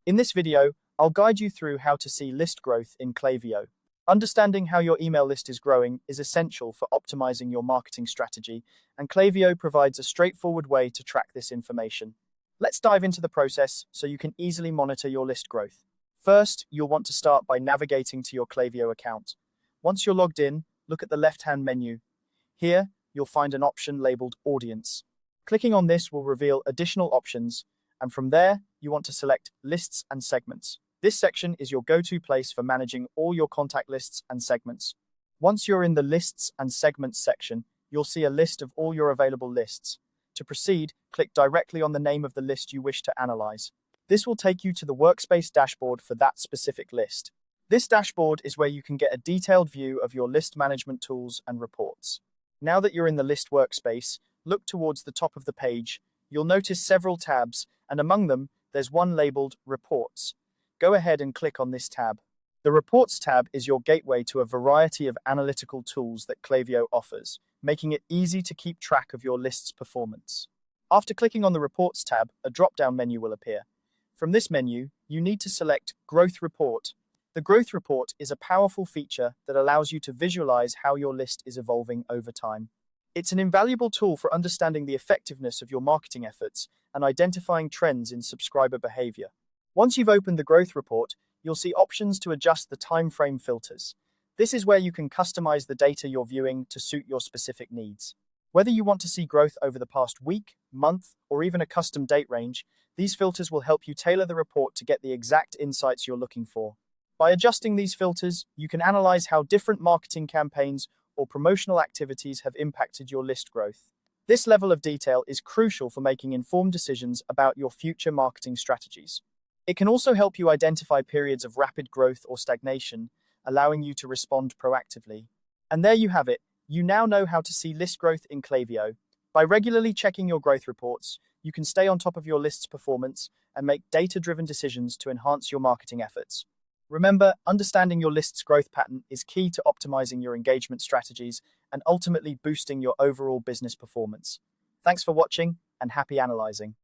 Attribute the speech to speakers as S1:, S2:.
S1: In this video, I'll guide you through how to see list growth in Klaviyo. Understanding how your email list is growing is essential for optimizing your marketing strategy, and Klaviyo provides a straightforward way to track this information. Let's dive into the process so you can easily monitor your list growth. First, you'll want to start by navigating to your Klaviyo account. Once you're logged in, look at the left-hand menu. Here, you'll find an option labeled Audience. Clicking on this will reveal additional options, and from there, you want to select Lists and Segments. This section is your go-to place for managing all your contact lists and segments. Once you're in the Lists and Segments section, you'll see a list of all your available lists. To proceed, click directly on the name of the list you wish to analyze. This will take you to the workspace dashboard for that specific list. This dashboard is where you can get a detailed view of your list management tools and reports. Now that you're in the list workspace, look towards the top of the page. You'll notice several tabs, and among them, there's one labeled Reports. Go ahead and click on this tab. The Reports tab is your gateway to a variety of analytical tools that Klaviyo offers, making it easy to keep track of your list's performance. After clicking on the Reports tab, a drop-down menu will appear. From this menu, you need to select Growth Report. The Growth Report is a powerful feature that allows you to visualize how your list is evolving over time. It's an invaluable tool for understanding the effectiveness of your marketing efforts and identifying trends in subscriber behavior. Once you've opened the Growth Report, you'll see options to adjust the time frame filters. This is where you can customize the data you're viewing to suit your specific needs. Whether you want to see growth over the past week, month, or even a custom date range, these filters will help you tailor the report to get the exact insights you're looking for. By adjusting these filters, you can analyze how different marketing campaigns or promotional activities have impacted your list growth. This level of detail is crucial for making informed decisions about your future marketing strategies. It can also help you identify periods of rapid growth or stagnation, allowing you to respond proactively. And there you have it. You now know how to see list growth in Klaviyo. By regularly checking your growth reports, you can stay on top of your list's performance and make data-driven decisions to enhance your marketing efforts. Remember, understanding your list's growth pattern is key to optimizing your engagement strategies and ultimately boosting your overall business performance. Thanks for watching and happy analyzing.